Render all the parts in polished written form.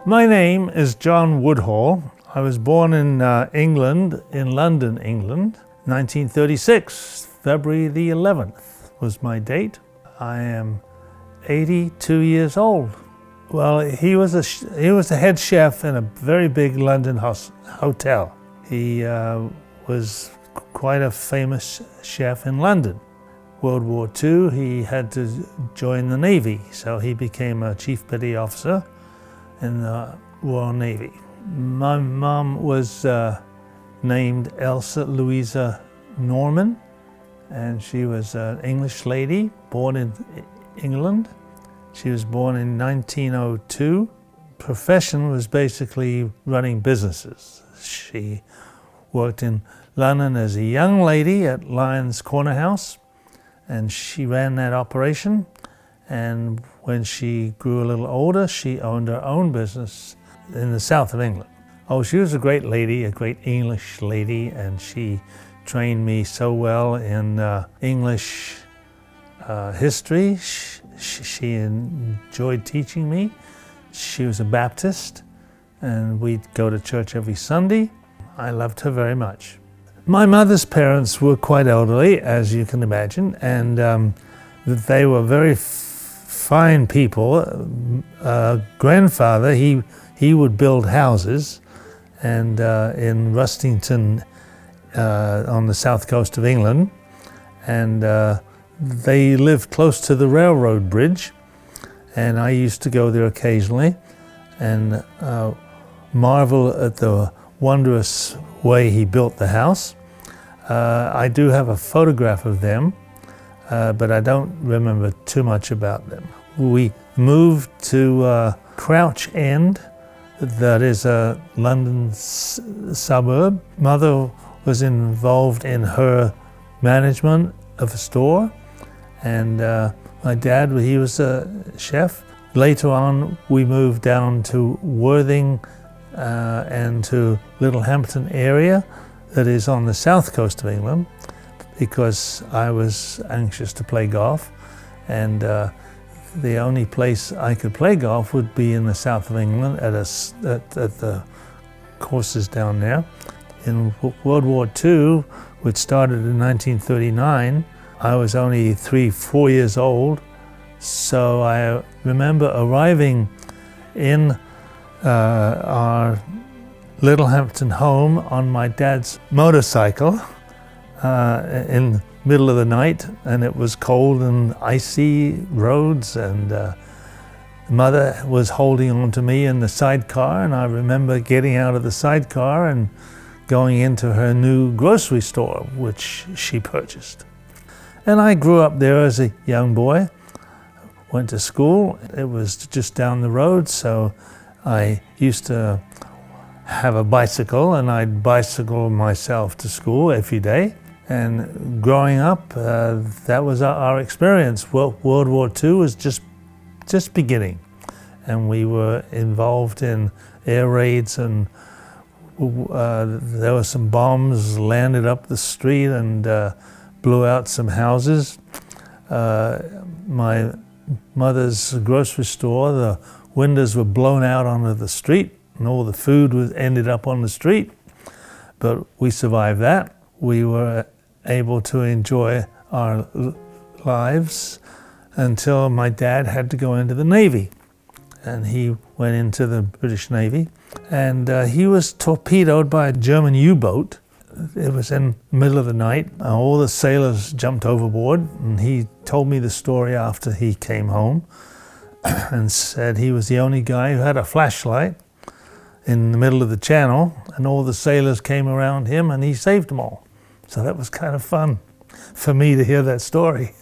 My name is John Woodhall. I was born in England, in London, England, 1936. February the 11th was my date. I am 82 years old. Well, he was a head chef in a very big London hotel. He was quite a famous chef in London. World War II, he had to join the Navy, so he became a chief petty officer in the Royal Navy. My mom was named Elsa Louisa Norman, and she was an English lady born in England. She was born in 1902. Profession was basically running businesses. She worked in London as a young lady at Lyons Corner House, and she ran that operation. And when she grew a little older, she owned her own business in the south of England. Oh, she was a great lady, a great English lady, and she trained me so well in English history. She enjoyed teaching me. She was a Baptist, and we'd go to church every Sunday. I loved her very much. My mother's parents were quite elderly, as you can imagine, and they were very fine people. Grandfather, he would build houses, and in Rustington on the south coast of England, and they lived close to the railroad bridge, and I used to go there occasionally and marvel at the wondrous way he built the house. I do have a photograph of them, but I don't remember too much about them. We moved to Crouch End, that is a London suburb. Mother was involved in her management of a store, and my dad, he was a chef. Later on, we moved down to Worthing and to Littlehampton area, that is on the south coast of England, because I was anxious to play golf, and the only place I could play golf would be in the south of England at the courses down there. In World War II, which started in 1939, I was only 3-4 years old, so I remember arriving in our Littlehampton home on my dad's motorcycle in the middle of the night, and it was cold and icy roads, and Mother was holding on to me in the sidecar, and I remember getting out of the sidecar and going into her new grocery store, which she purchased. And I grew up there as a young boy, went to school. It was just down the road, so I used to have a bicycle, and I'd bicycle myself to school every day. And growing up, that was our experience. World War II was just beginning, and we were involved in air raids, and there were some bombs landed up the street and blew out some houses. My mother's grocery store, the windows were blown out onto the street, and all the food ended up on the street. But we survived that. We were able to enjoy our lives until my dad had to go into the Navy. And he went into the British Navy, and he was torpedoed by a German U-boat. It was in the middle of the night. All the sailors jumped overboard, and he told me the story after he came home and said he was the only guy who had a flashlight in the middle of the channel, and all the sailors came around him and he saved them all. So that was kind of fun for me to hear that story.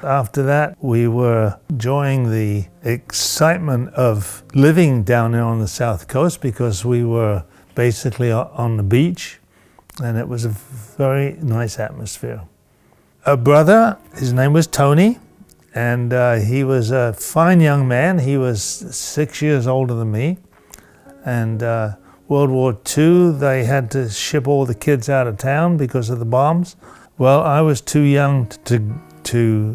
After that, we were enjoying the excitement of living down there on the south coast, because we were basically on the beach, and it was a very nice atmosphere. A brother, his name was Tony, and he was a fine young man. He was 6 years older than me, and World War II, they had to ship all the kids out of town because of the bombs. Well, I was too young to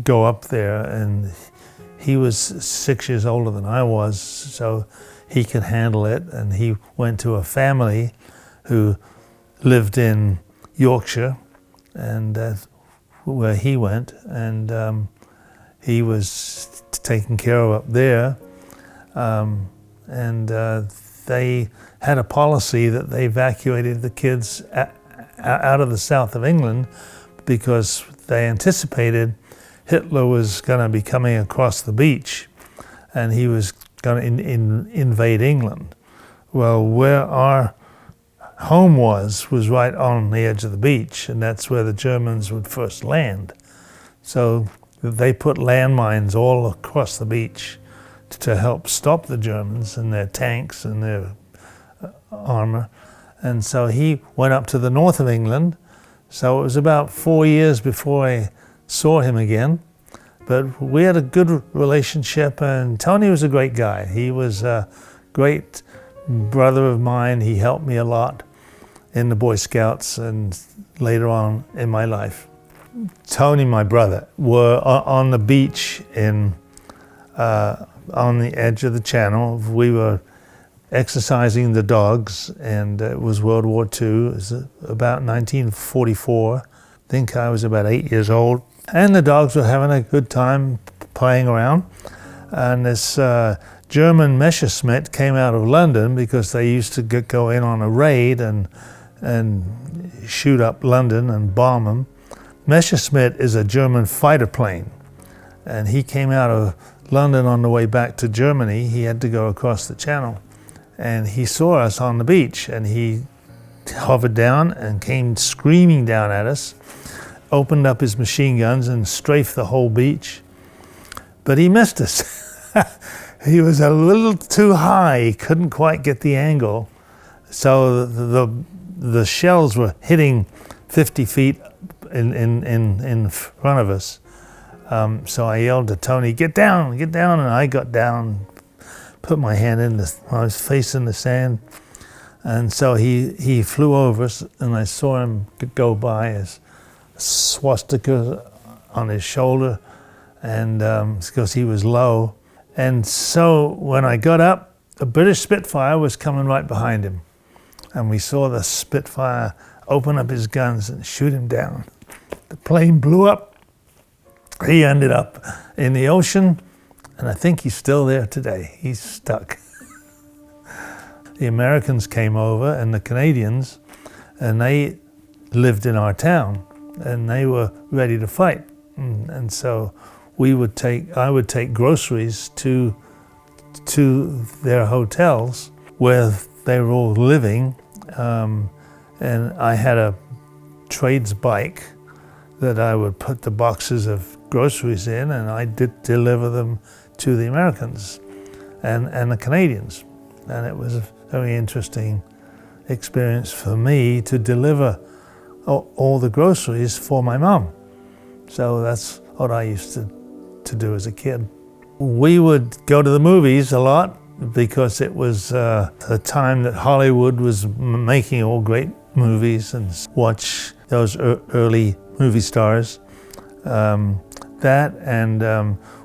go up there, and he was 6 years older than I was, so he could handle it. And he went to a family who lived in Yorkshire, and where he went, and he was taken care of up there. They had a policy that they evacuated the kids out of the south of England because they anticipated Hitler was going to be coming across the beach and he was going to invade England. Well, where our home was right on the edge of the beach, and that's where the Germans would first land. So they put landmines all across the beach to help stop the Germans and their tanks and their armor. And so he went up to the north of England. So it was about 4 years before I saw him again. But we had a good relationship, and Tony was a great guy. He was a great brother of mine. He helped me a lot in the Boy Scouts and later on in my life. Tony, my brother, were on the beach on the edge of the channel. We were exercising the dogs, and it was World War II. It was about 1944. I think I was about 8 years old. And the dogs were having a good time playing around. And this German Messerschmitt came out of London because they used to go in on a raid and shoot up London and bomb them. Messerschmitt is a German fighter plane. And he came out of London on the way back to Germany. He had to go across the channel. And he saw us on the beach, and he hovered down and came screaming down at us, opened up his machine guns and strafed the whole beach. But he missed us. He was a little too high. He couldn't quite get the angle. So the shells were hitting 50 feet in front of us. So I yelled to Tony, get down, and I got down, put my hand I was facing the sand, and so he flew over us, and I saw him go by, his swastika on his shoulder, and because he was low. And so when I got up, a British Spitfire was coming right behind him, and we saw the Spitfire open up his guns and shoot him down. The plane blew up. He ended up in the ocean, and I think he's still there today. He's stuck. The Americans came over, and the Canadians, and they lived in our town, and they were ready to fight. And so I would take groceries to their hotels where they were all living, and I had a trades bike that I would put the boxes of groceries in, and I did deliver them to the Americans and the Canadians. And it was a very interesting experience for me to deliver all the groceries for my mom. So that's what I used to do as a kid. We would go to the movies a lot because it was a time that Hollywood was making all great movies, and watch those early movie stars.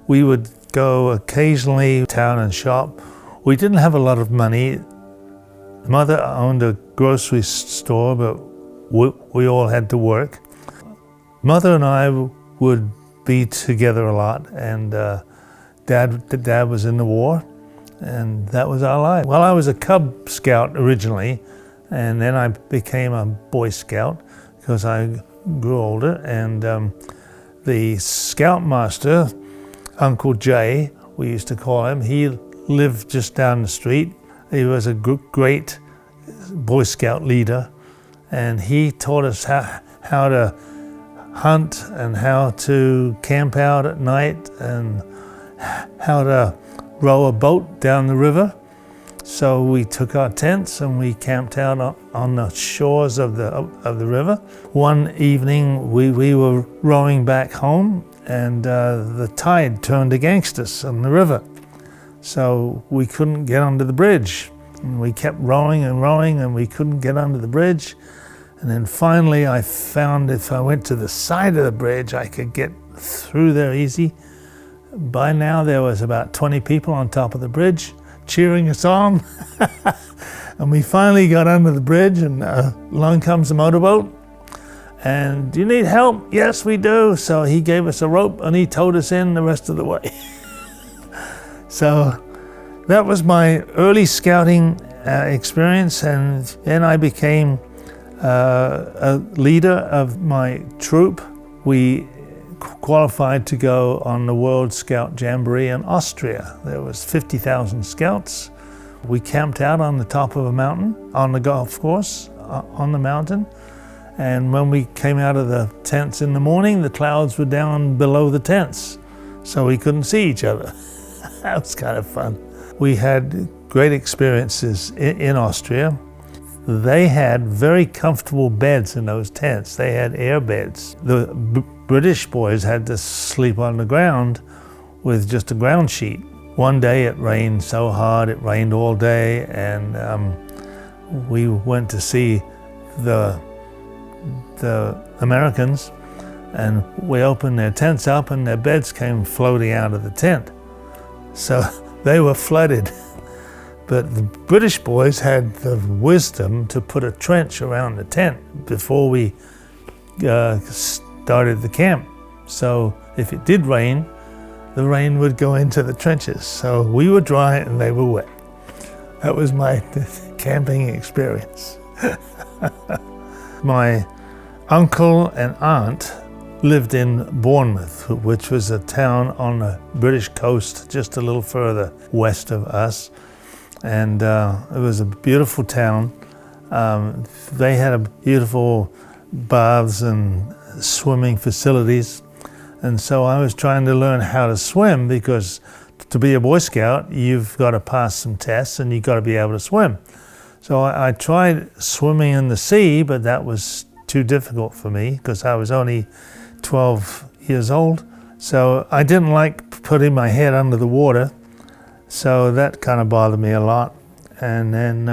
We would go occasionally town and shop. We didn't have a lot of money. Mother owned a grocery store, but we all had to work. Mother and I would be together a lot, and Dad was in the war, and that was our life. Well, I was a Cub Scout originally, and then I became a Boy Scout because I grew older, and the Scoutmaster, Uncle Jay, we used to call him, he lived just down the street. He was a great Boy Scout leader, and he taught us how to hunt and how to camp out at night and how to row a boat down the river. So we took our tents and we camped out on the shores of the river. One evening we were rowing back home, and the tide turned against us on the river. So we couldn't get under the bridge. And we kept rowing, and we couldn't get under the bridge. And then finally I found if I went to the side of the bridge, I could get through there easy. By now there was about 20 people on top of the bridge cheering us on. And we finally got under the bridge, and along comes the motorboat. And, do you need help? Yes, we do. So he gave us a rope and he towed us in the rest of the way. So that was my early scouting experience, and then I became a leader of my troop. We qualified to go on the World Scout Jamboree in Austria. There was 50,000 scouts. We camped out on the top of a mountain, on the golf course, on the mountain. And when we came out of the tents in the morning, the clouds were down below the tents, so we couldn't see each other. That was kind of fun. We had great experiences in Austria. They had very comfortable beds in those tents. They had air beds. The British boys had to sleep on the ground with just a ground sheet. One day it rained so hard, it rained all day, and we went to see the Americans, and we opened their tents up and their beds came floating out of the tent. So they were flooded. But the British boys had the wisdom to put a trench around the tent before we started the camp. So if it did rain, the rain would go into the trenches. So we were dry and they were wet. That was my camping experience. My uncle and aunt lived in Bournemouth, which was a town on the British coast just a little further west of us. And it was a beautiful town. They had beautiful baths and swimming facilities. And so I was trying to learn how to swim, because to be a Boy Scout, you've got to pass some tests and you've got to be able to swim. So I tried swimming in the sea, but that was too difficult for me because I was only 12 years old. So I didn't like putting my head under the water. So that kind of bothered me a lot. And then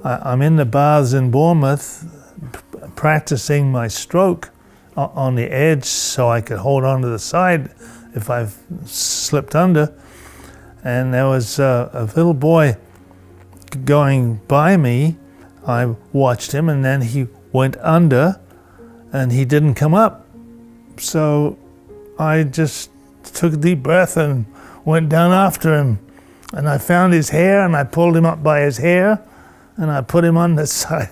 I'm in the baths in Bournemouth practicing my stroke on the edge so I could hold on to the side if I slipped under. And there was a little boy going by me. I watched him, and then he went under and he didn't come up. So I just took a deep breath and went down after him. And I found his hair and I pulled him up by his hair and I put him on the side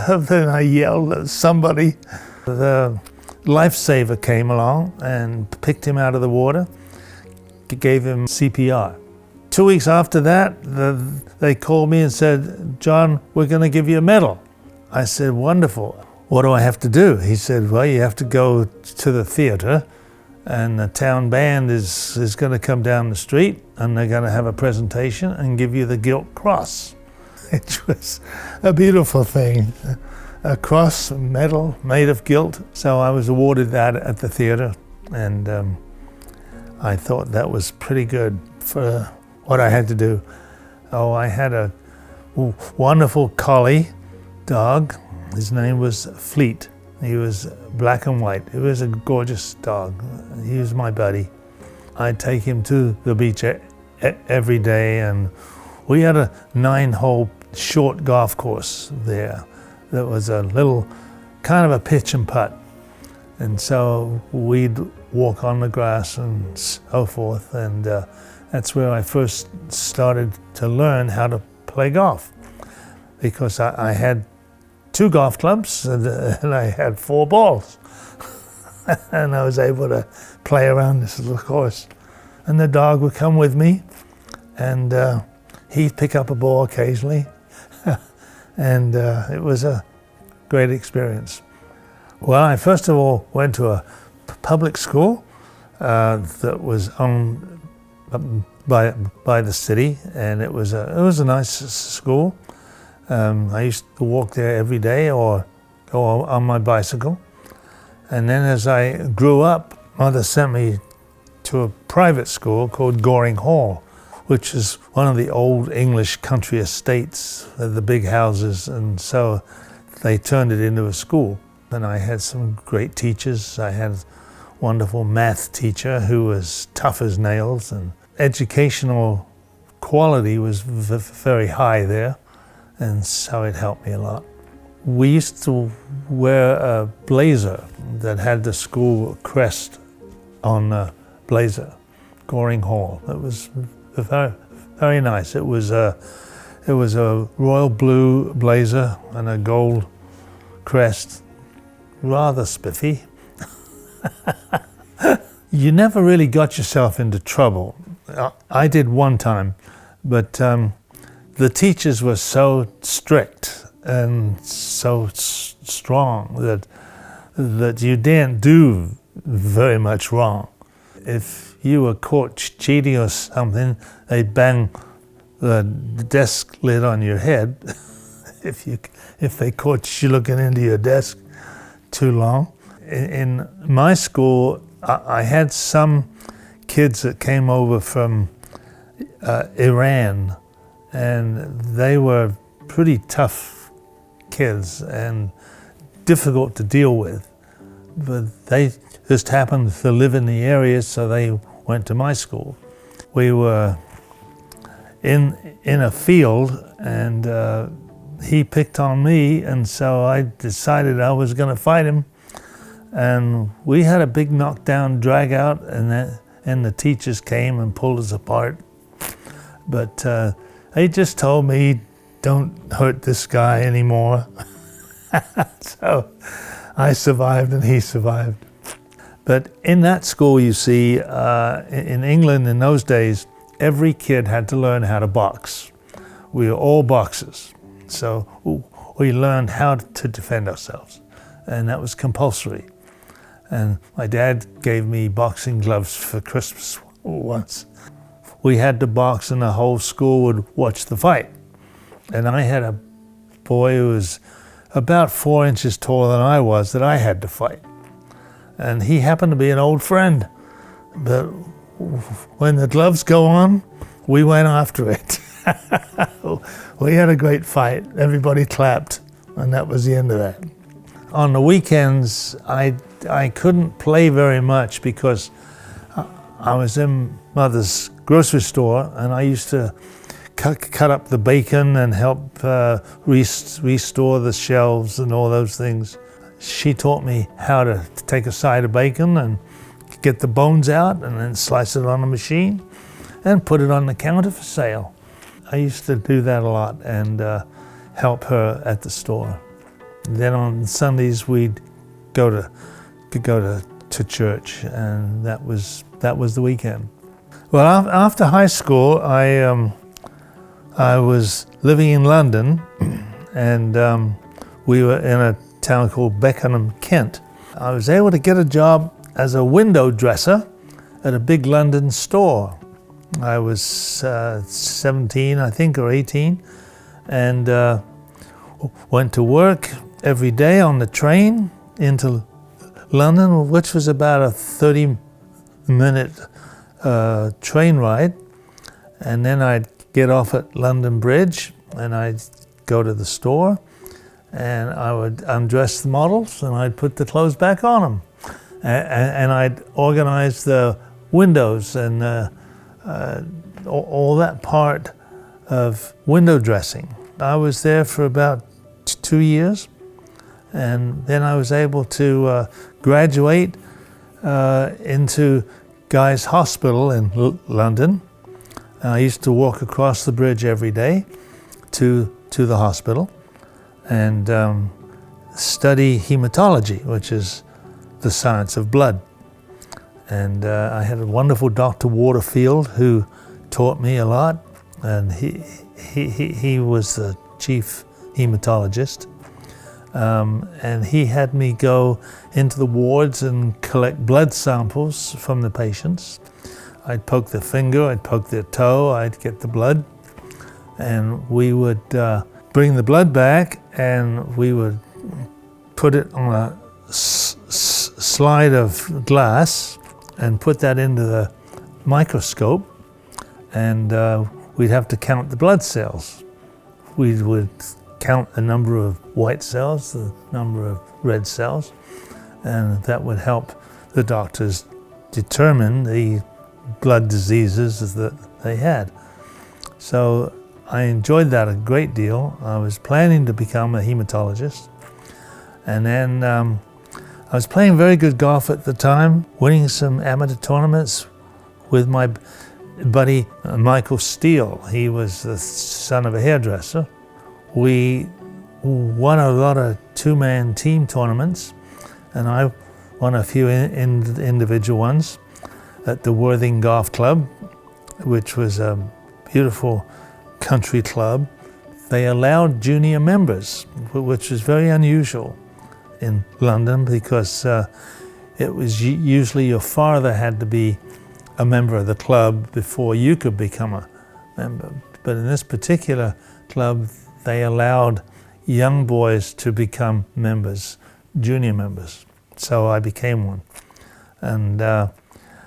of it, and I yelled at somebody. The lifesaver came along and picked him out of the water, gave him CPR. 2 weeks after that, they called me and said, "John, we're going to give you a medal." I said, "Wonderful. What do I have to do?" He said, "Well, you have to go to the theater, and the town band is going to come down the street, and they're going to have a presentation and give you the Gilt Cross," which was a beautiful thing. A cross, a medal made of gilt. So I was awarded that at the theater, and I thought that was pretty good for what I had to do. Oh, I had a wonderful collie dog. His name was Fleet. He was black and white. He was a gorgeous dog. He was my buddy. I'd take him to the beach every day, and we had a 9-hole short golf course there. That was a little, kind of a pitch and putt. And so we'd walk on the grass and so forth, and that's where I first started to learn how to play golf, because I had 2 golf clubs and I had 4 balls. And I was able to play around this little course. And the dog would come with me, and he'd pick up a ball occasionally. And it was a great experience. Well, I first of all went to a public school that was owned by the city, and it was a nice school. I used to walk there every day or go on my bicycle. And then as I grew up, Mother sent me to a private school called Goring Hall, which is one of the old English country estates, the big houses, and so they turned it into a school. And I had some great teachers. I had wonderful math teacher who was tough as nails, and educational quality was very high there, and so it helped me a lot. We used to wear a blazer that had the school crest on the blazer, Goring Hall. It was very, very nice. It was a royal blue blazer and a gold crest, rather spiffy. You never really got yourself into trouble. I did one time, but the teachers were so strict and so strong that you didn't do very much wrong. If you were caught cheating or something, they'd bang the desk lid on your head if they caught you looking into your desk too long. In my school, I had some kids that came over from Iran, and they were pretty tough kids and difficult to deal with. But they just happened to live in the area, so they went to my school. We were in a field, and he picked on me, and so I decided I was going to fight him. And we had a big knockdown, drag out, and the teachers came and pulled us apart. But they just told me, don't hurt this guy anymore. So I survived and he survived. But in that school, you see, in England in those days, every kid had to learn how to box. We were all boxers. So we learned how to defend ourselves, and that was compulsory. And my dad gave me boxing gloves for Christmas once. We had to box, and the whole school would watch the fight. And I had a boy who was about 4 inches taller than I was that I had to fight. And he happened to be an old friend. But when the gloves go on, we went after it. We had a great fight. Everybody clapped, and that was the end of that. On the weekends, I couldn't play very much because I was in Mother's grocery store, and I used to cut up the bacon and help restore the shelves and all those things. She taught me how to take a side of bacon and get the bones out and then slice it on a machine and put it on the counter for sale. I used to do that a lot and help her at the store. Then on Sundays we'd go to church, and that was the weekend. Well, after high school, I was living in London, and we were in a town called Beckenham, Kent. I was able to get a job as a window dresser at a big London store. I was 17, I think, or 18, and went to work every day on the train into London, which was about a 30-minute train ride. And then I'd get off at London Bridge, and I'd go to the store, and I would undress the models, and I'd put the clothes back on them. And I'd organize the windows and all that part of window dressing. I was there for about 2 years, and then I was able to graduate into Guy's Hospital in London. I used to walk across the bridge every day to the hospital and study hematology, which is the science of blood. And I had a wonderful Dr. Waterfield who taught me a lot, and he was the chief hematologist. And he had me go into the wards and collect blood samples from the patients. I'd poke their finger, I'd poke their toe, I'd get the blood, and we would bring the blood back, and we would put it on a slide of glass and put that into the microscope, and we'd have to count the blood cells. We would count the number of white cells, the number of red cells, and that would help the doctors determine the blood diseases that they had. So I enjoyed that a great deal. I was planning to become a hematologist. And then I was playing very good golf at the time, winning some amateur tournaments with my buddy Michael Steele. He was the son of a hairdresser. We won a lot of two-man team tournaments, and I won a few individual ones at the Worthing Golf Club, which was a beautiful country club. They allowed junior members, which is very unusual in London, because it was usually your father had to be a member of the club before you could become a member. But in this particular club, they allowed young boys to become members, junior members. So I became one. And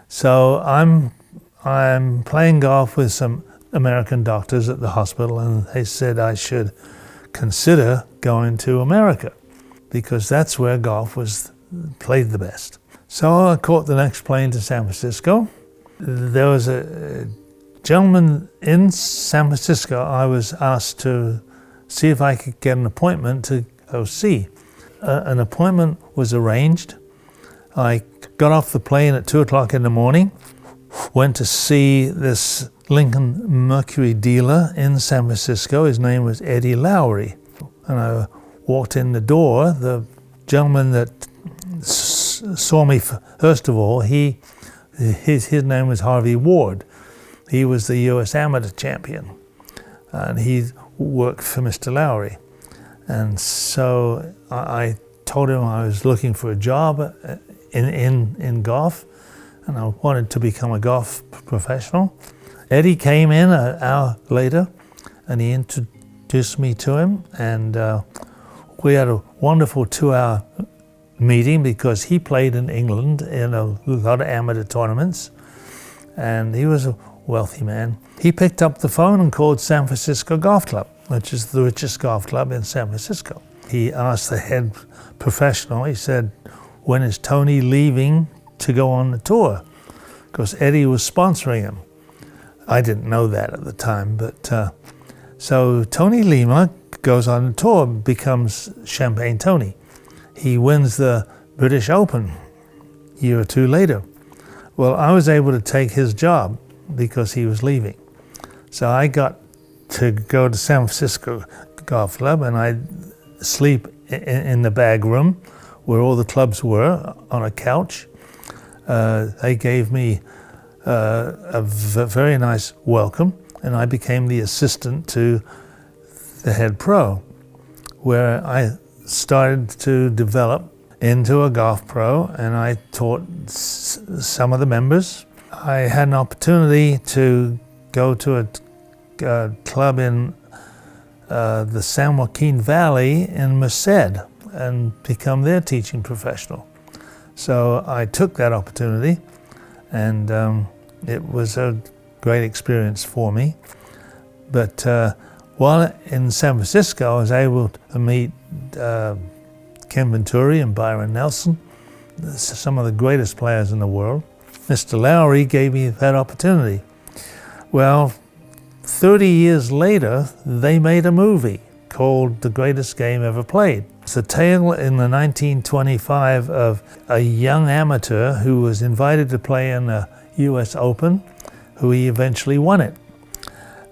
so I'm playing golf with some American doctors at the hospital, and they said I should consider going to America, because that's where golf was played the best. So I caught the next plane to San Francisco. There was a gentleman in San Francisco I was asked to see if I could get an appointment to go see. An appointment was arranged. I got off the plane at 2 o'clock in the morning, went to see this Lincoln Mercury dealer in San Francisco. His name was Eddie Lowry. And I walked in the door. The gentleman that saw me first of all, his name was Harvey Ward. He was the U.S. amateur champion, and he worked for Mr. Lowry. And so I told him I was looking for a job in golf, and I wanted to become a golf professional. Eddie came in an hour later, and he introduced me to him, and we had a wonderful 2-hour meeting, because he played in England in a lot of amateur tournaments, and he was a wealthy man. He picked up the phone and called San Francisco Golf Club, which is the richest golf club in San Francisco. He asked the head professional, he said, when is Tony leaving to go on the tour? Because Eddie was sponsoring him. I didn't know that at the time, but so Tony Lima goes on the tour, becomes Champagne Tony. He wins the British Open a year or two later. Well, I was able to take his job because he was leaving. So I got to go to San Francisco Golf Club, and I'd sleep in the bag room where all the clubs were, on a couch. They gave me a very nice welcome, and I became the assistant to the head pro, where I started to develop into a golf pro, and I taught some of the members. I had an opportunity to go to a club in the San Joaquin Valley in Merced and become their teaching professional. So I took that opportunity, and it was a great experience for me. But while in San Francisco, I was able to meet Ken Venturi and Byron Nelson, some of the greatest players in the world. Mr. Lowry gave me that opportunity. Well, 30 years later, they made a movie called The Greatest Game Ever Played. It's a tale in the 1925 of a young amateur who was invited to play in the US Open, who he eventually won it.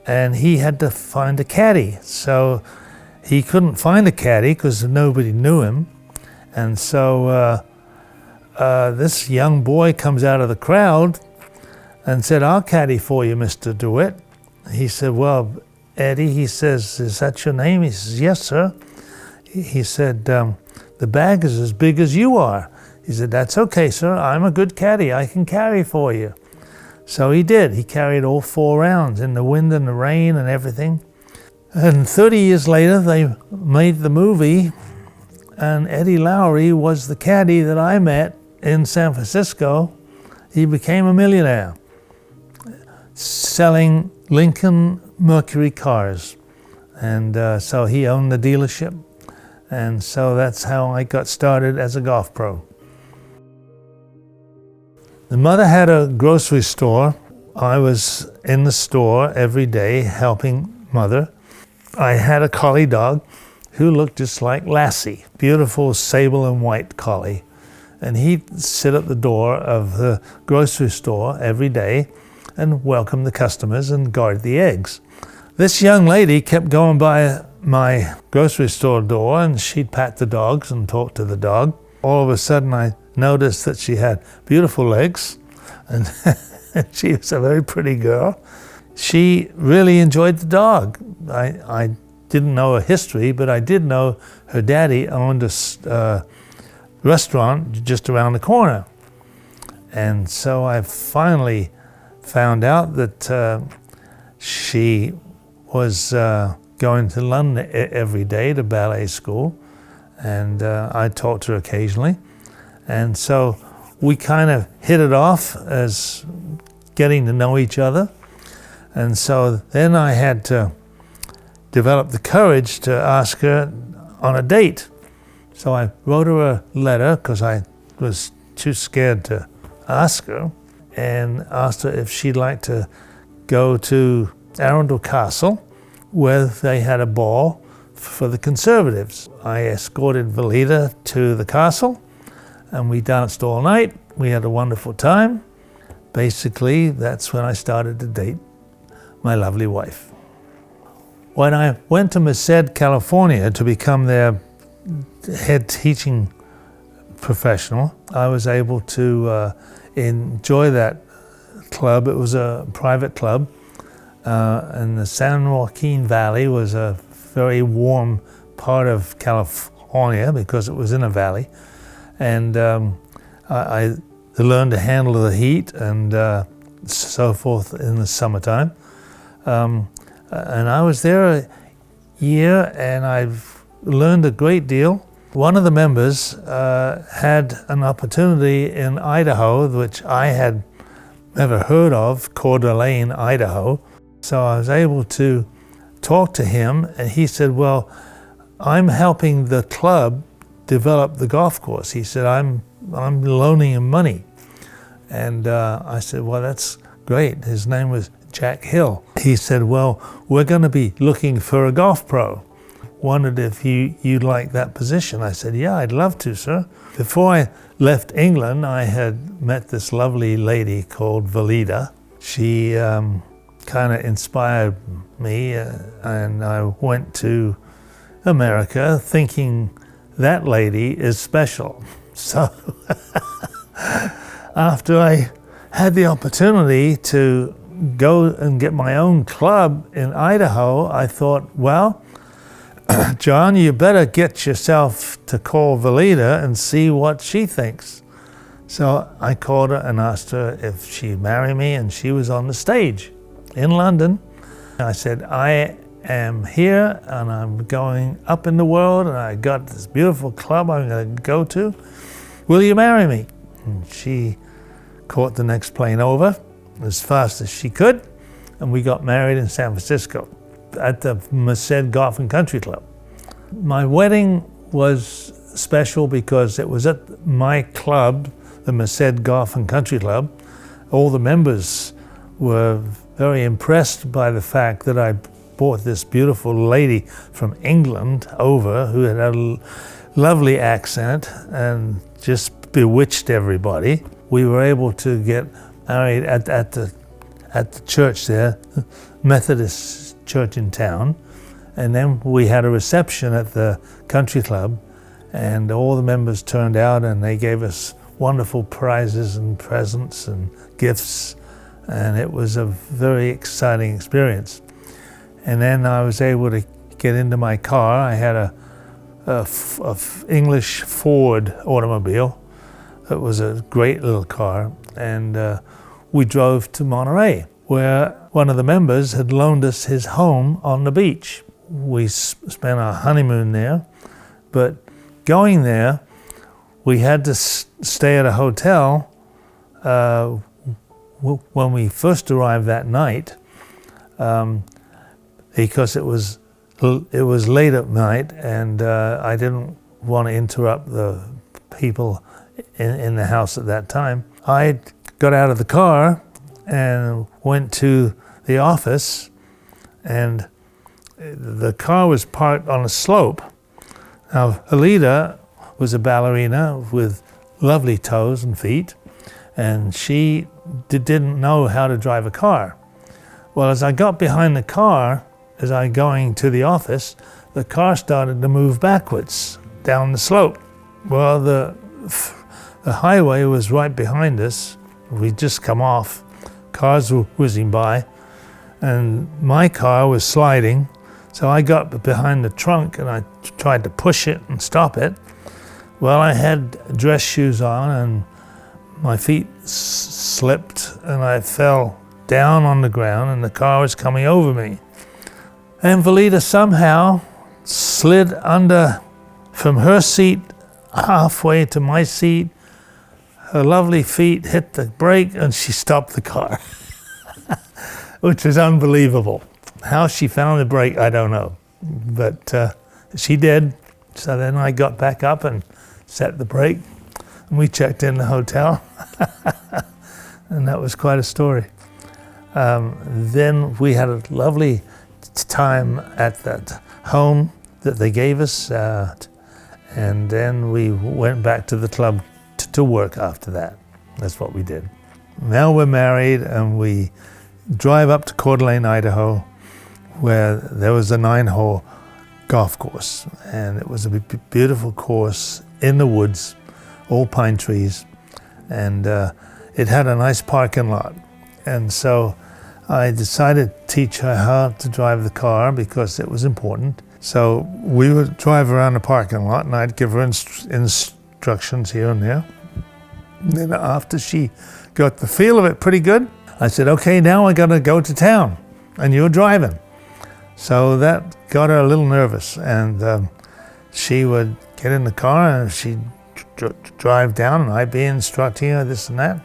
And he had to find a caddy. So he couldn't find a caddy because nobody knew him. And so this young boy comes out of the crowd and said, "I'll caddy for you, Mr. DeWitt." He said, "Well, Eddie," he says, "is that your name?" He says, "Yes, sir." He said, "The bag is as big as you are." He said, "That's okay, sir. I'm a good caddy. I can carry for you." So he did. He carried all 4 rounds in the wind and the rain and everything. And 30 years later, they made the movie, and Eddie Lowry was the caddy that I met in San Francisco. He became a millionaire selling Lincoln Mercury cars. And so he owned the dealership. And so that's how I got started as a golf pro. The mother had a grocery store. I was in the store every day helping mother. I had a collie dog who looked just like Lassie, beautiful sable and white collie. And he'd sit at the door of the grocery store every day and welcome the customers and guard the eggs. This young lady kept going by my grocery store door, and she'd pat the dogs and talk to the dog. All of a sudden I noticed that she had beautiful legs, and she was a very pretty girl. She really enjoyed the dog. I didn't know her history, but I did know her daddy owned a restaurant just around the corner. And so I finally found out that she was going to London every day to ballet school, and I talked to her occasionally. And so we kind of hit it off as getting to know each other. And so then I had to develop the courage to ask her on a date. So I wrote her a letter because I was too scared to ask her, and asked her if she'd like to go to Arundel Castle, where they had a ball for the Conservatives. I escorted Velida to the castle, and we danced all night. We had a wonderful time. Basically, that's when I started to date my lovely wife. When I went to Merced, California to become their head teaching professional, I was able to enjoy that club. It was a private club, and the San Joaquin Valley was a very warm part of California because it was in a valley. And I learned to handle the heat and so forth in the summertime. And I was there a year, and I've learned a great deal. One of the members had an opportunity in Idaho, which I had never heard of, Coeur d'Alene, Idaho. So I was able to talk to him, and he said, well, I'm helping the club develop the golf course. He said, I'm loaning him money. And I said, well, that's great. His name was Jack Hill. He said, well, we're going to be looking for a golf pro. Wondered if you'd like that position. I said, yeah, I'd love to, sir. Before I left England, I had met this lovely lady called Velida. She kind of inspired me, and I went to America thinking that lady is special. So after I had the opportunity to go and get my own club in Idaho, I thought, well, John, you better get yourself to call Velida and see what she thinks. So I called her and asked her if she'd marry me, and she was on the stage in London. I said, I am here and I'm going up in the world, and I got this beautiful club I'm going to go to. Will you marry me? And she caught the next plane over as fast as she could, and we got married in San Francisco at the Merced Golf and Country Club. My wedding was special because it was at my club, the Merced Golf and Country Club. All the members were very impressed by the fact that I brought this beautiful lady from England over who had a lovely accent and just bewitched everybody. We were able to get married at the church there, Methodist church in town, and then we had a reception at the country club, and all the members turned out and they gave us wonderful prizes and presents and gifts, and it was a very exciting experience. And then I was able to get into my car. I had a English Ford automobile. It was a great little car, and we drove to Monterey, where one of the members had loaned us his home on the beach. We spent our honeymoon there, but going there, we had to stay at a hotel. When we first arrived that night, because it was late at night, and I didn't want to interrupt the people in the house at that time. I got out of the car and went to the office, and the car was parked on a slope. Now, Alida was a ballerina with lovely toes and feet, and she didn't know how to drive a car. Well, as I got behind the car, as I going to the office, the car started to move backwards down the slope. Well, the highway was right behind us. We'd just come off. Cars were whizzing by, and my car was sliding. So I got behind the trunk and I tried to push it and stop it. Well, I had dress shoes on and my feet slipped and I fell down on the ground and the car was coming over me. And Valida somehow slid under from her seat halfway to my seat. Her lovely feet hit the brake and she stopped the car, which was unbelievable. How she found the brake, I don't know, but she did. So then I got back up and set the brake, and we checked in the hotel, and that was quite a story. Then we had a lovely time at that home that they gave us, and then we went back to the club to work after that. That's what we did. Now we're married and we drive up to Coeur d'Alene, Idaho, where there was a 9-hole golf course, and it was a beautiful course in the woods, all pine trees, and it had a nice parking lot. And so I decided to teach her how to drive the car because it was important. So we would drive around the parking lot and I'd give her instructions here and there. Then after she got the feel of it pretty good, I said, okay, now I gotta go to town and you're driving. So that got her a little nervous, and she would get in the car and she'd drive down and I'd be instructing her this and that.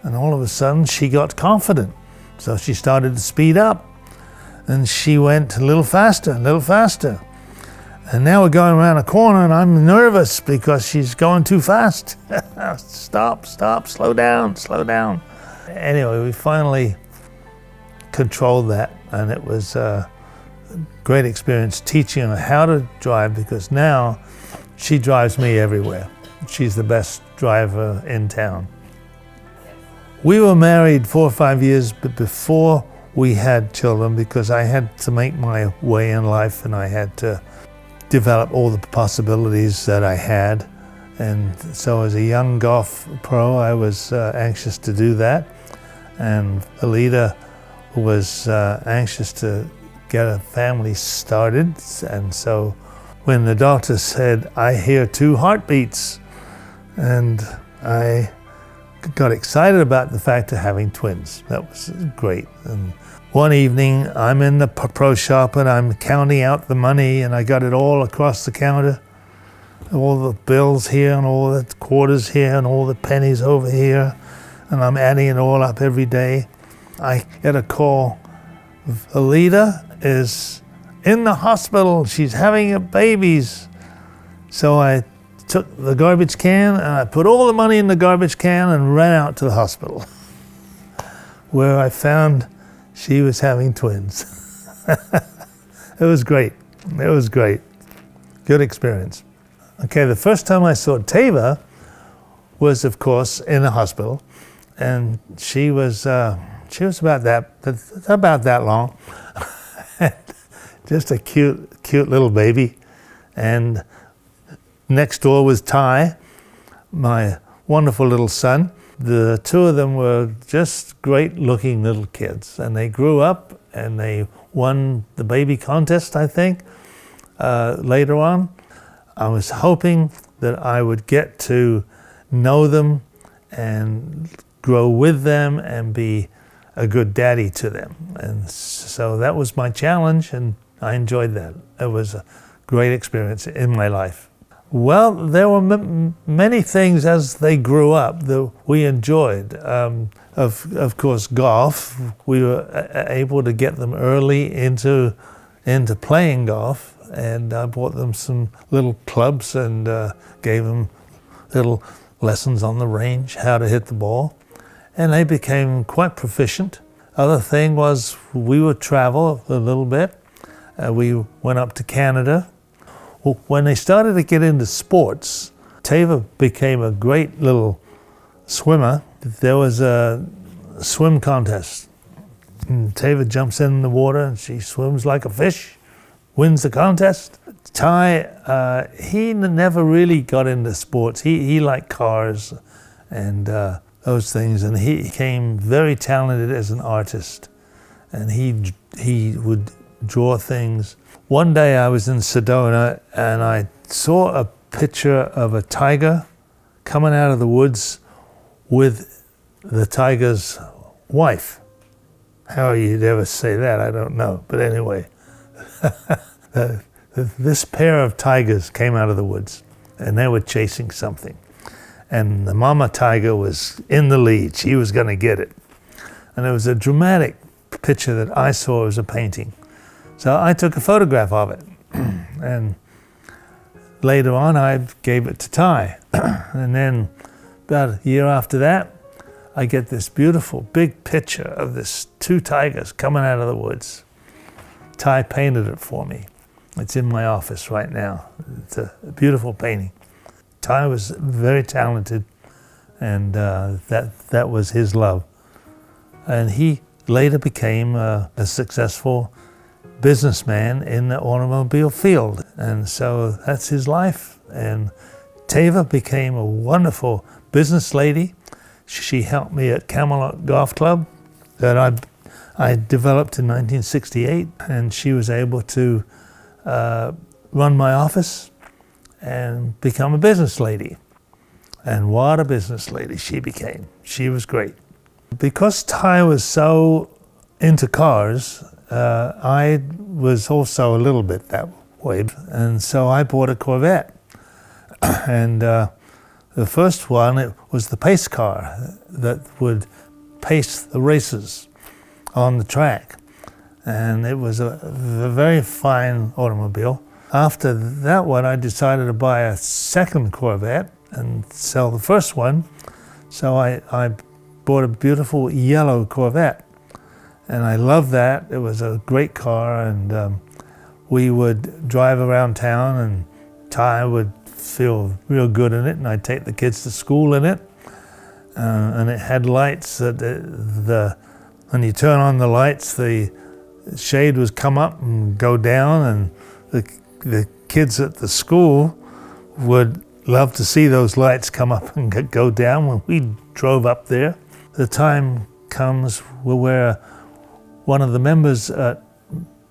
And all of a sudden she got confident. So she started to speed up and she went a little faster, a little faster. And now we're going around a corner and I'm nervous because she's going too fast. Stop, slow down, slow down. Anyway, we finally controlled that, and it was a great experience teaching her how to drive, because now she drives me everywhere. She's the best driver in town. We were married 4 or 5 years before we had children, because I had to make my way in life and I had to develop all the possibilities that I had. And so as a young golf pro, I was anxious to do that. And Alida was anxious to get a family started. And so when the doctor said, I hear 2 heartbeats, and I got excited about the fact of having twins. That was great. And one evening, I'm in the pro shop and I'm counting out the money, and I got it all across the counter. All the bills here and all the quarters here and all the pennies over here. And I'm adding it all up every day. I get a call. Alida is in the hospital. She's having babies. So I took the garbage can and I put all the money in the garbage can and ran out to the hospital, where I found she was having twins. It was great. It was great. Good experience. Okay, the first time I saw Tava was, of course, in the hospital, and she was about that long, just a cute little baby. And next door was Ty, my wonderful little son. The 2 of them were just great-looking little kids, and they grew up and they won the baby contest, I think, later on. I was hoping that I would get to know them and grow with them and be a good daddy to them. And so that was my challenge, and I enjoyed that. It was a great experience in my life. Well, there were many things as they grew up that we enjoyed. Of course, golf. We were able to get them early into playing golf, and I bought them some little clubs and gave them little lessons on the range, how to hit the ball. and they became quite proficient. Other thing was we would travel a little bit. We went up to Canada. Well, when they started to get into sports, Teva became a great little swimmer. There was a swim contest. And Teva jumps in the water and she swims like a fish, wins the contest. Ty, he never really got into sports. He liked cars and those things, and he became very talented as an artist. And he would draw things. One day I was in Sedona and I saw a picture of a tiger coming out of the woods with the tiger's wife. How you'd ever say that, I don't know. But anyway, this pair of tigers came out of the woods and they were chasing something. And the mama tiger was in the lead. She was going to get it. And it was a dramatic picture that I saw as a painting. So I took a photograph of it. And later on, I gave it to Ty. And then about a year after that, I get this beautiful big picture of this two tigers coming out of the woods. Ty painted it for me. It's in my office right now. It's a beautiful painting. Ty was very talented, and that was his love. And he later became a successful businessman in the automobile field. And so that's his life. And Teva became a wonderful business lady. She helped me at Camelot Golf Club that I developed in 1968, and she was able to run my office and become a business lady. And what a business lady she became. She was great. Because Ty was so into cars, I was also a little bit that way. And so I bought a Corvette. And the first one, it was the pace car that would pace the races on the track. And it was a very fine automobile. After that one, I decided to buy a second Corvette and sell the first one. So I bought a beautiful yellow Corvette. And I loved that. It was a great car, and we would drive around town, and Ty would feel real good in it, and I'd take the kids to school in it. And it had lights that when you turn on the lights, the shade would come up and go down, and the kids at the school would love to see those lights come up and go down when we drove up there. The time comes where one of the members at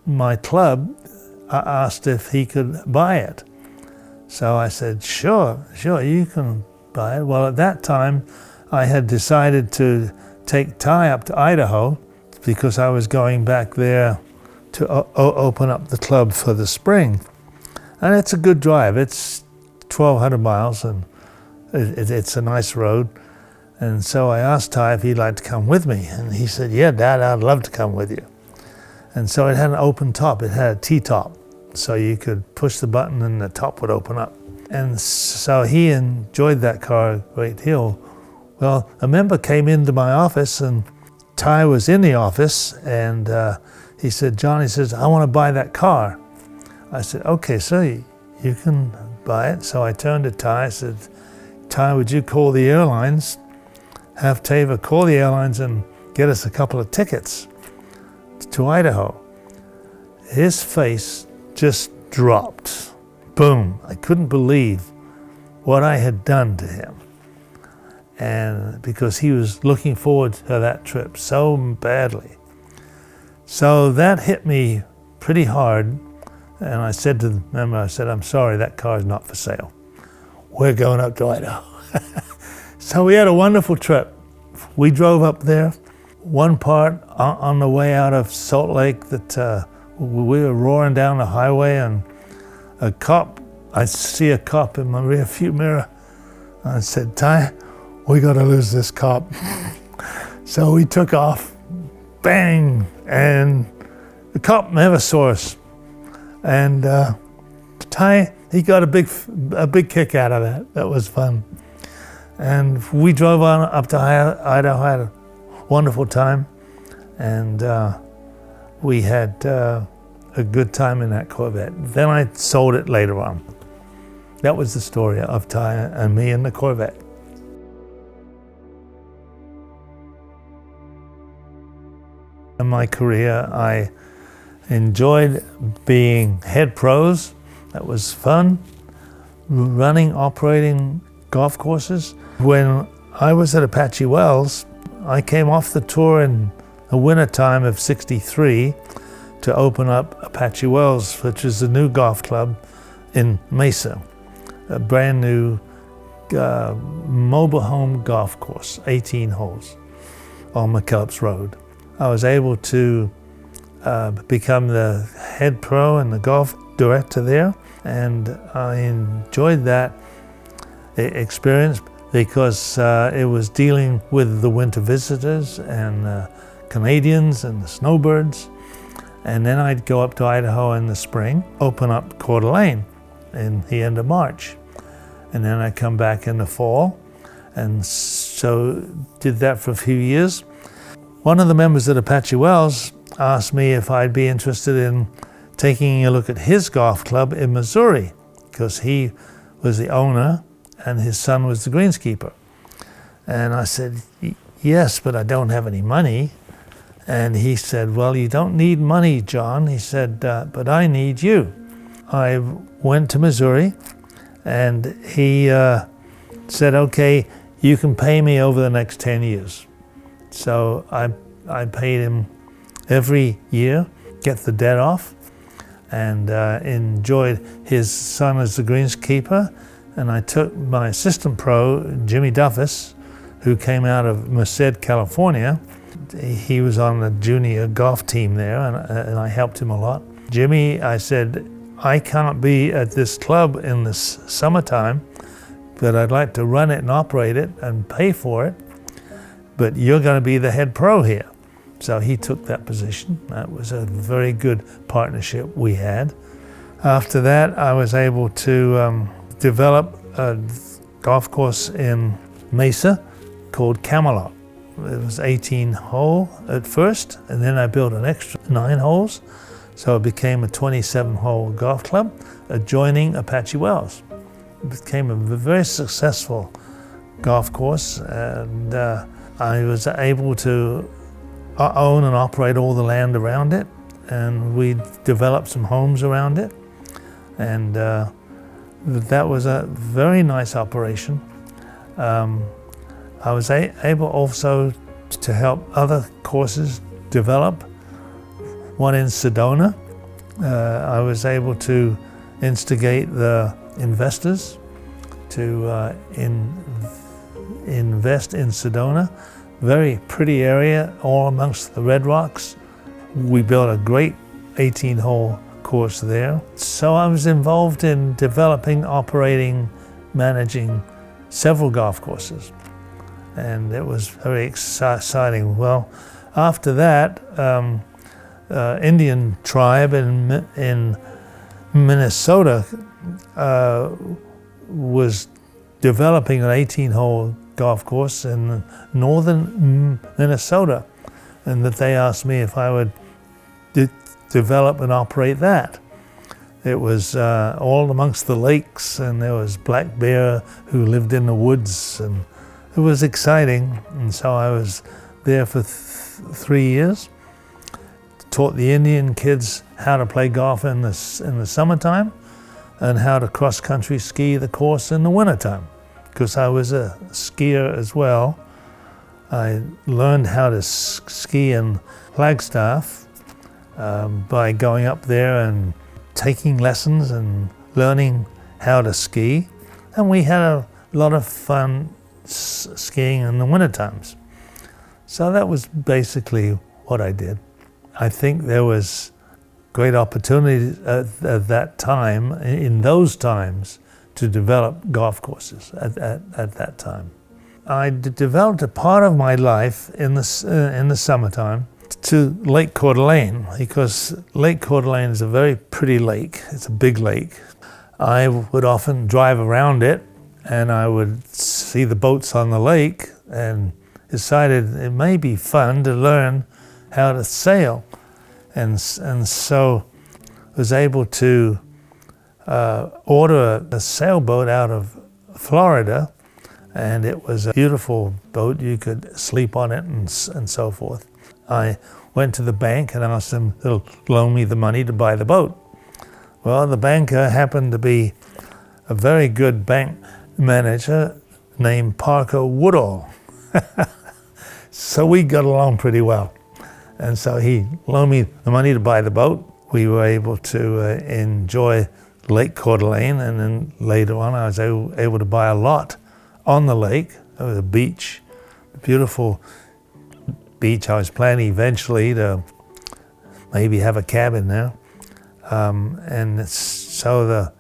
my club asked if he could buy it. So I said, sure, you can buy it. Well, at that time, I had decided to take Ty up to Idaho because I was going back there to open up the club for the spring. And it's a good drive. It's 1,200 miles, and it's a nice road. And so I asked Ty if he'd like to come with me. And he said, yeah, Dad, I'd love to come with you. And so it had an open top. It had a T-top. So you could push the button and the top would open up. And so he enjoyed that car a great deal. Well, a member came into my office, and Ty was in the office, and he said, John, he says, I want to buy that car. I said, okay, so you can buy it. So I turned to Ty, I said, Ty, would you call the airlines, have Teva call the airlines and get us a couple of tickets to Idaho? His face just dropped. Boom. I couldn't believe what I had done to him. And because he was looking forward to that trip so badly. So that hit me pretty hard. And I said to the member, I said, I'm sorry, that car is not for sale. We're going up to Idaho. So we had a wonderful trip. We drove up there. One part on the way out of Salt Lake that we were roaring down the highway, and I see a cop in my rear view mirror. I said, Ty, we got to lose this cop. So we took off, bang, and the cop never saw us. And Ty, he got a big kick out of that. That was fun. And we drove on up to Idaho, had a wonderful time, and we had a good time in that Corvette. Then I sold it later on. That was the story of Ty and me and the Corvette. In my career, I enjoyed being head pros. That was fun. Running, operating golf courses. When I was at Apache Wells, I came off the tour in the winter time of '63 to open up Apache Wells, which is a new golf club in Mesa, a brand new mobile home golf course, 18 holes on McKellips Road. I was able to become the head pro and the golf director there, and I enjoyed that experience because it was dealing with the winter visitors and Canadians and the snowbirds. And then I'd go up to Idaho in the spring, open up Coeur d'Alene in the end of March. And then I'd come back in the fall, and so did that for a few years. One of the members at Apache Wells asked me if I'd be interested in taking a look at his golf club in Missouri, because he was the owner and his son was the greenskeeper. And I said, yes, but I don't have any money. And he said, well, you don't need money, John. He said, but I need you. I went to Missouri, and he said, okay, you can pay me over the next 10 years. So I paid him every year, get the debt off, and enjoyed his son as the greenskeeper. And I took my assistant pro, Jimmy Duffus, who came out of Merced, California. He was on the junior golf team there, and I helped him a lot. Jimmy, I said, I can't be at this club in the summertime, but I'd like to run it and operate it and pay for it, but you're going to be the head pro here. So he took that position. That was a very good partnership we had. After that, I was able to develop a golf course in Mesa called Camelot. It was 18 hole at first, and then I built an extra 9 holes. So it became a 27 hole golf club adjoining Apache Wells. It became a very successful golf course, and I was able to own and operate all the land around it, and we developed some homes around it, and that was a very nice operation. I was able also to help other courses develop. One in Sedona, I was able to instigate the investors to invest in Sedona. Very pretty area, all amongst the red rocks. We built a great 18-hole course there. So I was involved in developing, operating, managing several golf courses. And it was very exciting. Well, after that, Indian tribe in Minnesota was developing an 18-hole golf course in northern Minnesota, and that they asked me if I would develop and operate that. It was all amongst the lakes, and there was black bear who lived in the woods, and it was exciting. And so I was there for 3 years. Taught the Indian kids how to play golf in the summertime and how to cross-country ski the course in the wintertime. Because I was a skier as well, I learned how to ski in Flagstaff by going up there and taking lessons and learning how to ski. And we had a lot of fun skiing in the winter times. So that was basically what I did. I think there was great opportunity at that time, in those times, to develop golf courses at that time. I developed a part of my life in the summertime to Lake Coeur d'Alene, because Lake Coeur d'Alene is a very pretty lake. It's a big lake. I would often drive around it and I would see the boats on the lake and decided it may be fun to learn how to sail. And so was able to order a sailboat out of Florida, and it was a beautiful boat. You could sleep on it and so forth. I went to the bank and asked them to loan me the money to buy the boat. Well, the banker happened to be a very good bank manager named Parker Woodall. So we got along pretty well. And so he loaned me the money to buy the boat. We were able to enjoy Lake Coeur d'Alene, and then later on I was able to buy a lot on the lake. There was a beach, a beautiful beach. I was planning eventually to maybe have a cabin there. And so the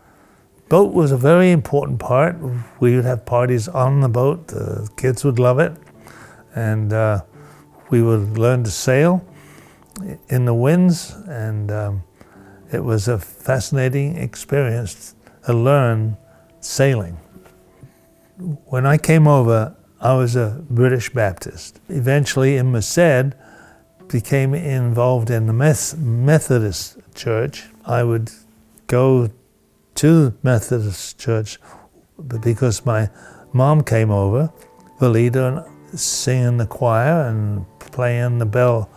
boat was a very important part. We would have parties on the boat. The kids would love it. And we would learn to sail in the winds, and it was a fascinating experience to learn sailing. When I came over, I was a British Baptist. Eventually in Merced, became involved in the Methodist Church. I would go to Methodist Church because my mom came over, the leader, and sing in the choir and play in the bell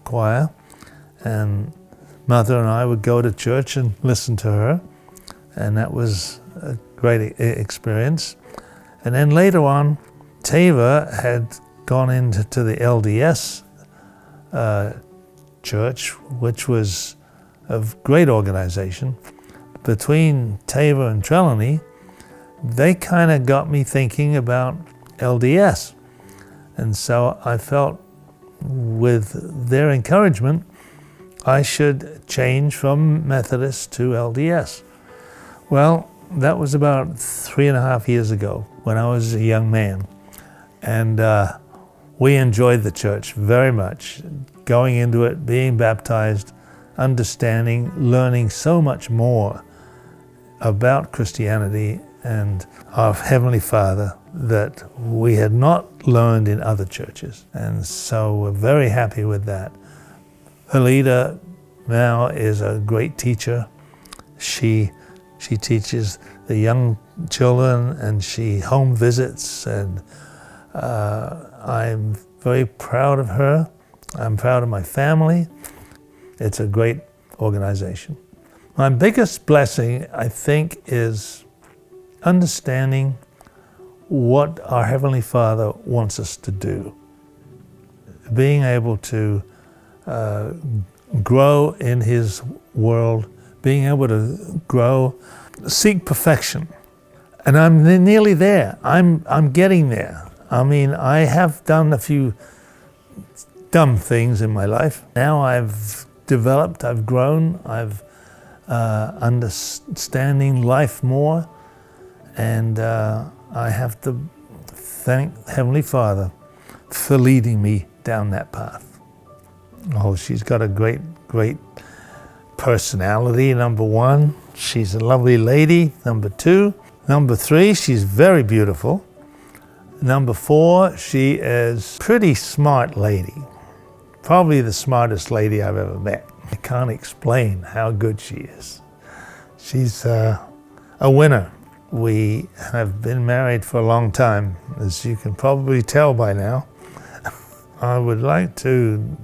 choir, and Mother and I would go to church and listen to her, and that was a great experience. And then later on, Tava had gone into the LDS church, which was a great organization. Between Tava and Trelawney, they kind of got me thinking about LDS. And so I felt with their encouragement, I should change from Methodist to LDS. Well, that was about 3.5 years ago when I was a young man. And we enjoyed the church very much, going into it, being baptized, understanding, learning so much more about Christianity and our Heavenly Father that we had not learned in other churches. And so we're very happy with that. Helida now is a great teacher. She teaches the young children, and she home visits, and I'm very proud of her. I'm proud of my family. It's a great organization. My biggest blessing, I think, is understanding what our Heavenly Father wants us to do. Being able to grow in His world, being able to grow, seek perfection. And I'm nearly there. I'm getting there. I mean, I have done a few dumb things in my life. Now I've developed, I've grown, I've understanding life more, and I have to thank Heavenly Father for leading me down that path. Oh, she's got a great personality, number one. She's a lovely lady, number two. Number three, she's very beautiful. Number four, she is a pretty smart lady. Probably the smartest lady I've ever met. I can't explain how good she is. She's a winner. We have been married for a long time, as you can probably tell by now. I would like to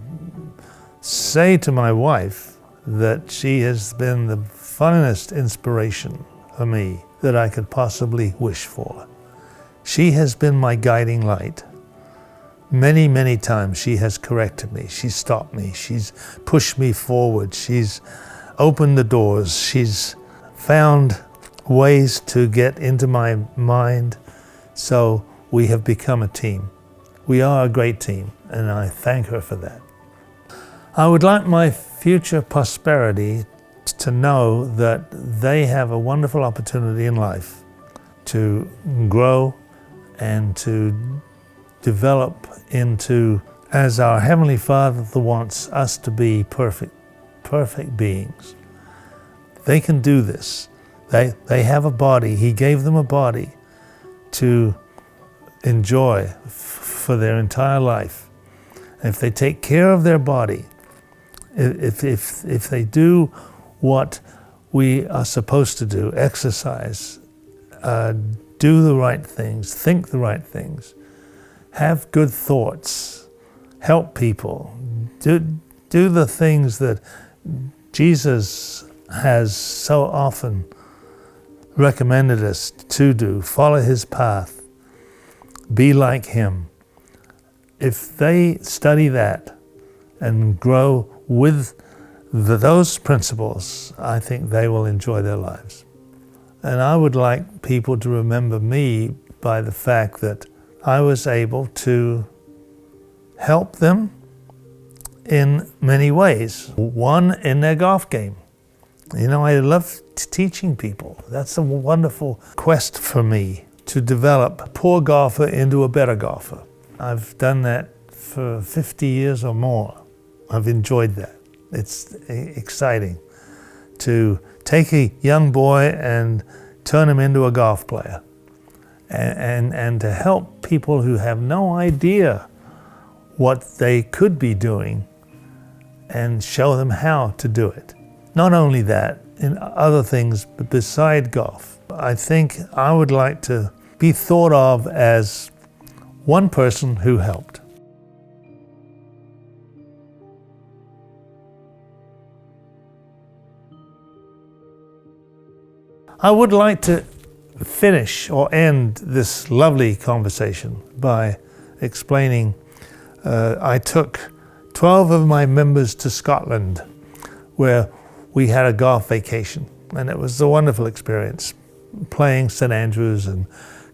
say to my wife that she has been the finest inspiration for me that I could possibly wish for. She has been my guiding light. Many, many times she has corrected me. She's stopped me. She's pushed me forward. She's opened the doors. She's found ways to get into my mind. So we have become a team. We are a great team, and I thank her for that. I would like my future prosperity to know that they have a wonderful opportunity in life to grow and to develop into, as our Heavenly Father wants us to be, perfect beings. They can do this. They have a body. He gave them a body to enjoy for their entire life. If they take care of their body, if they do what we are supposed to do, exercise, do the right things, think the right things, have good thoughts, help people, do the things that Jesus has so often recommended us to do, follow his path, be like him. If they study that and grow with those principles, I think they will enjoy their lives. And I would like people to remember me by the fact that I was able to help them in many ways. One, in their golf game. You know, I love teaching people. That's a wonderful quest for me, to develop a poor golfer into a better golfer. I've done that for 50 years or more. I've enjoyed that. It's exciting to take a young boy and turn him into a golf player, and to help people who have no idea what they could be doing and show them how to do it. Not only that, in other things beside golf. I think I would like to be thought of as one person who helped. I would like to finish or end this lovely conversation by explaining I took 12 of my members to Scotland, where we had a golf vacation, and it was a wonderful experience, playing St Andrews and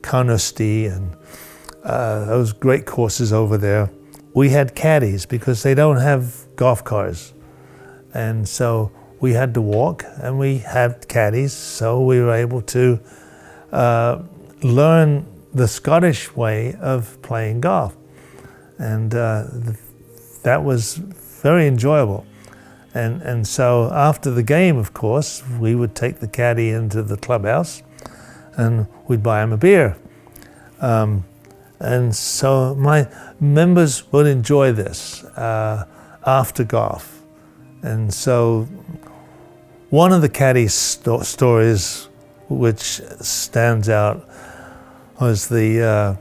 Carnoustie and those great courses over there. We had caddies because they don't have golf cars, and so we had to walk, and we had caddies, so we were able to learn the Scottish way of playing golf. And that was very enjoyable. And so after the game, of course, we would take the caddy into the clubhouse and we'd buy him a beer. And so my members would enjoy this after golf. And so one of the caddy's stories which stands out was the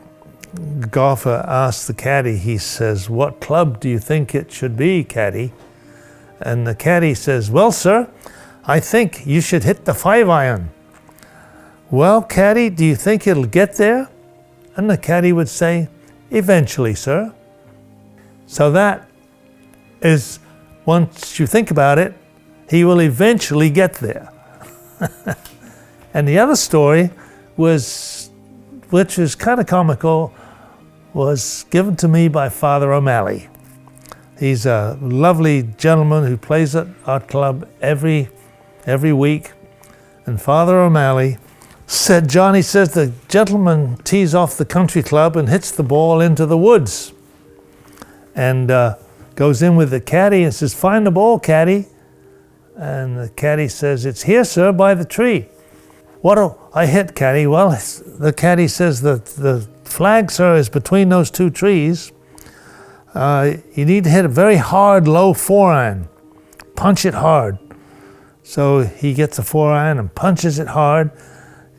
golfer asked the caddy, he says, "What club do you think it should be, caddy?" And the caddy says, "Well, sir, I think you should hit the 5-iron." "Well, caddy, do you think it'll get there?" And the caddy would say, "Eventually, sir." So that is, once you think about it, he will eventually get there. And the other story was, which is kind of comical, was given to me by Father O'Malley. He's a lovely gentleman who plays at our club every week. And Father O'Malley said, Johnny says, the gentleman tees off the country club and hits the ball into the woods. And goes in with the caddy and says, "Find the ball, caddy." And the caddy says, "It's here, sir, by the tree." "What do I hit, caddy?" "Well," the caddy says, the flag, sir, is between those two trees. You need to hit a very hard, low 4-iron. Punch it hard. So he gets a 4-iron and punches it hard,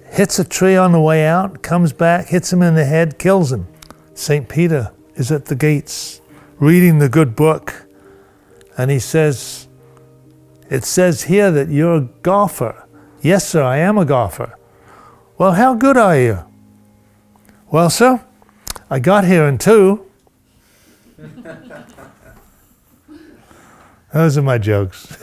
hits a tree on the way out, comes back, hits him in the head, kills him. St. Peter is at the gates, reading the good book, and he says, "It says here that you're a golfer." "Yes, sir, I am a golfer." "Well, how good are you?" "Well, sir, I got here in 2. Those are my jokes.